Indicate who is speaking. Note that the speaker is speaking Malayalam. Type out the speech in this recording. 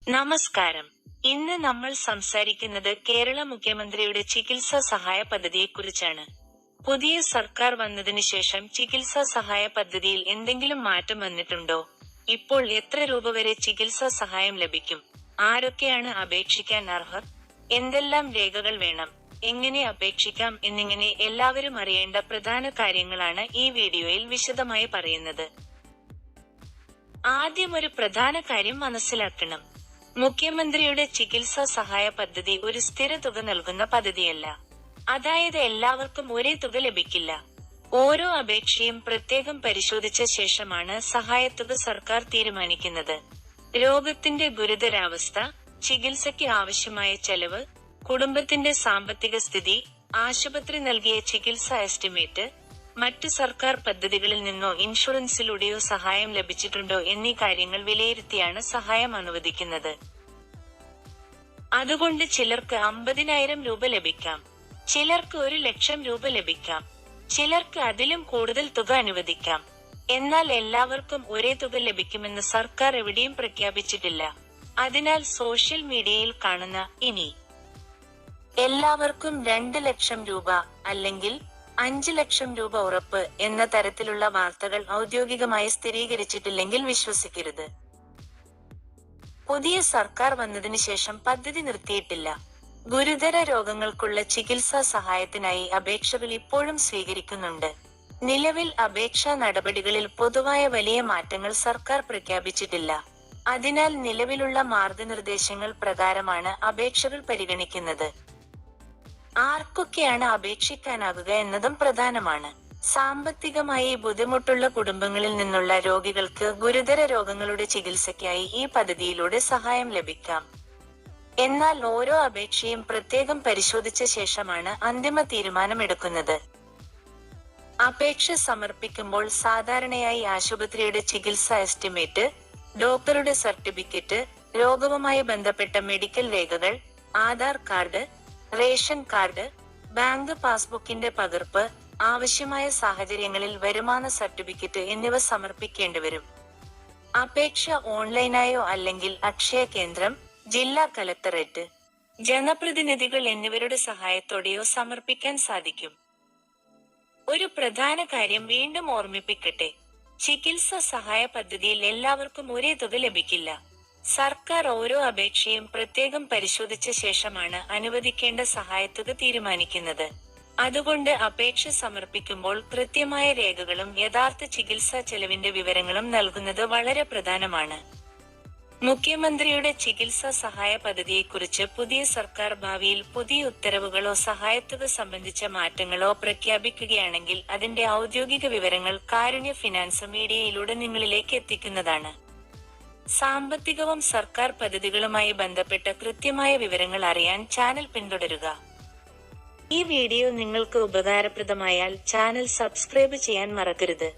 Speaker 1: നമസ്കാരം. ഇന്ന് നമ്മൾ സംസാരിക്കുന്നത് കേരള മുഖ്യമന്ത്രിയുടെ ചികിത്സാ സഹായ പദ്ധതിയെക്കുറിച്ചാണ്. പുതിയ സർക്കാർ വന്നതിന് ശേഷം ചികിത്സാ സഹായ പദ്ധതിയിൽ എന്തെങ്കിലും മാറ്റം വന്നിട്ടുണ്ടോ? ഇപ്പോൾ എത്ര രൂപ വരെ ചികിത്സാ സഹായം ലഭിക്കും? ആരൊക്കെയാണ് അപേക്ഷിക്കാൻ അർഹർ? എന്തെല്ലാം രേഖകൾ വേണം? എങ്ങനെ അപേക്ഷിക്കാം എന്നിങ്ങനെ എല്ലാവരും അറിയേണ്ട പ്രധാന കാര്യങ്ങളാണ് ഈ വീഡിയോയിൽ വിശദമായി പറയുന്നത്. ആദ്യം ഒരു പ്രധാന കാര്യം മനസ്സിലാക്കണം. മുഖ്യമന്ത്രിയുടെ ചികിത്സാ സഹായ പദ്ധതി ഒരു സ്ഥിര തുക നൽകുന്ന പദ്ധതിയല്ല. അതായത് എല്ലാവർക്കും ഒരേ തുക ലഭിക്കില്ല. ഓരോ അപേക്ഷയും പ്രത്യേകം പരിശോധിച്ച ശേഷമാണ് സഹായത്തുക സർക്കാർ തീരുമാനിക്കുന്നത്. രോഗത്തിന്റെ ഗുരുതരാവസ്ഥ, ചികിത്സയ്ക്ക് ആവശ്യമായ ചെലവ്, കുടുംബത്തിന്റെ സാമ്പത്തിക സ്ഥിതി, ആശുപത്രി നൽകിയ ചികിത്സാ എസ്റ്റിമേറ്റ്, മറ്റു സർക്കാർ പദ്ധതികളിൽ നിന്നോ ഇൻഷുറൻസിലൂടെയോ സഹായം ലഭിച്ചിട്ടുണ്ടോ എന്നീ കാര്യങ്ങൾ വിലയിരുത്തിയാണ് സഹായം അനുവദിക്കുന്നത്. അതുകൊണ്ട് ചിലർക്ക് 50,000 രൂപ ലഭിക്കാം, ചിലർക്ക് 1,00,000 രൂപ ലഭിക്കാം, ചിലർക്ക് അതിലും കൂടുതൽ തുക അനുവദിക്കാം. എന്നാൽ എല്ലാവർക്കും ഒരേ തുക ലഭിക്കുമെന്ന് സർക്കാർ എവിടെയും പ്രഖ്യാപിച്ചിട്ടില്ല. അതിനാൽ സോഷ്യൽ മീഡിയയിൽ കാണുന്ന "ഇനി എല്ലാവർക്കും 2,00,000 രൂപ അല്ലെങ്കിൽ 5,00,000 രൂപ ഉറപ്പ്" എന്ന തരത്തിലുള്ള വാർത്തകൾ ഔദ്യോഗികമായി സ്ഥിരീകരിച്ചിട്ടില്ലെങ്കിൽ വിശ്വസിക്കരുത്. പുതിയ സർക്കാർ വന്നതിന് ശേഷം പദ്ധതി നിർത്തിയിട്ടില്ല. ഗുരുതര രോഗങ്ങൾക്കുള്ള ചികിത്സാ സഹായത്തിനായി അപേക്ഷകൾ ഇപ്പോഴും സ്വീകരിക്കുന്നുണ്ട്. നിലവിൽ അപേക്ഷാ നടപടികളിൽ പൊതുവായ വലിയ മാറ്റങ്ങൾ സർക്കാർ പ്രഖ്യാപിച്ചിട്ടില്ല. അതിനാൽ നിലവിലുള്ള മാർഗനിർദ്ദേശങ്ങൾ പ്രകാരമാണ് അപേക്ഷകൾ പരിഗണിക്കുന്നത്. ആർക്കൊക്കെയാണ് അപേക്ഷിക്കാനാകുക എന്നതും പ്രധാനമാണ്. സാമ്പത്തികമായി ബുദ്ധിമുട്ടുള്ള കുടുംബങ്ങളിൽ നിന്നുള്ള രോഗികൾക്ക് ഗുരുതര രോഗങ്ങളുടെ ചികിത്സയ്ക്കായി ഈ പദ്ധതിയിലൂടെ സഹായം ലഭിക്കാം. എന്നാൽ ഓരോ അപേക്ഷയും പ്രത്യേകം പരിശോധിച്ച ശേഷമാണ് അന്തിമ തീരുമാനമെടുക്കുന്നത്. അപേക്ഷ സമർപ്പിക്കുമ്പോൾ സാധാരണയായി ആശുപത്രിയുടെ ചികിത്സാ എസ്റ്റിമേറ്റ്, ഡോക്ടറുടെ സർട്ടിഫിക്കറ്റ്, രോഗവുമായി ബന്ധപ്പെട്ട മെഡിക്കൽ രേഖകൾ, Aadhaar card, ration card, bank പാസ്ബുക്കിന്റെ പകർപ്പ്, ആവശ്യമായ സാഹചര്യങ്ങളിൽ വരുമാന സർട്ടിഫിക്കറ്റ് എന്നിവ സമർപ്പിക്കേണ്ടിവരും. അപേക്ഷ ഓൺലൈനായോ അല്ലെങ്കിൽ അക്ഷയ കേന്ദ്രം, ജില്ലാ കലക്ടറേറ്റ്, ജനപ്രതിനിധികൾ എന്നിവരുടെ സഹായത്തോടെയോ സമർപ്പിക്കാൻ സാധിക്കും. ഒരു പ്രധാന കാര്യം വീണ്ടും ഓർമ്മിപ്പിക്കട്ടെ. ചികിത്സാ സഹായ പദ്ധതിയിൽ എല്ലാവർക്കും ഒരേ തുക ലഭിക്കില്ല. സർക്കാർ ഓരോ അപേക്ഷയും പ്രത്യേകം പരിശോധിച്ച ശേഷമാണ് അനുവദിക്കേണ്ട സഹായത്തുക തീരുമാനിക്കുന്നത്. അതുകൊണ്ട് അപേക്ഷ സമർപ്പിക്കുമ്പോൾ കൃത്യമായ രേഖകളും യഥാർത്ഥ ചികിത്സാ ചെലവിന്റെ വിവരങ്ങളും നൽകുന്നത് വളരെ പ്രധാനമാണ്. മുഖ്യമന്ത്രിയുടെ ചികിത്സാ സഹായ പദ്ധതിയെക്കുറിച്ച് പുതിയ സർക്കാർ ഭാവിയിൽ പുതിയ ഉത്തരവുകളോ സഹായത്തുക സംബന്ധിച്ച മാറ്റങ്ങളോ പ്രഖ്യാപിക്കുകയാണെങ്കിൽ അതിന്റെ ഔദ്യോഗിക വിവരങ്ങൾ കാരുണ്യ ഫിനാൻസ് മീഡിയയിലൂടെ നിങ്ങളിലേക്ക് എത്തിക്കുന്നതാണ്. സാമ്പത്തികവും സർക്കാർ പദ്ധതികളുമായി ബന്ധപ്പെട്ട കൃത്യമായ വിവരങ്ങൾ അറിയാൻ ചാനൽ പിന്തുടരുക. ഈ വീഡിയോ നിങ്ങൾക്ക് ഉപകാരപ്രദമായാൽ ചാനൽ സബ്സ്ക്രൈബ് ചെയ്യാൻ മറക്കരുത്.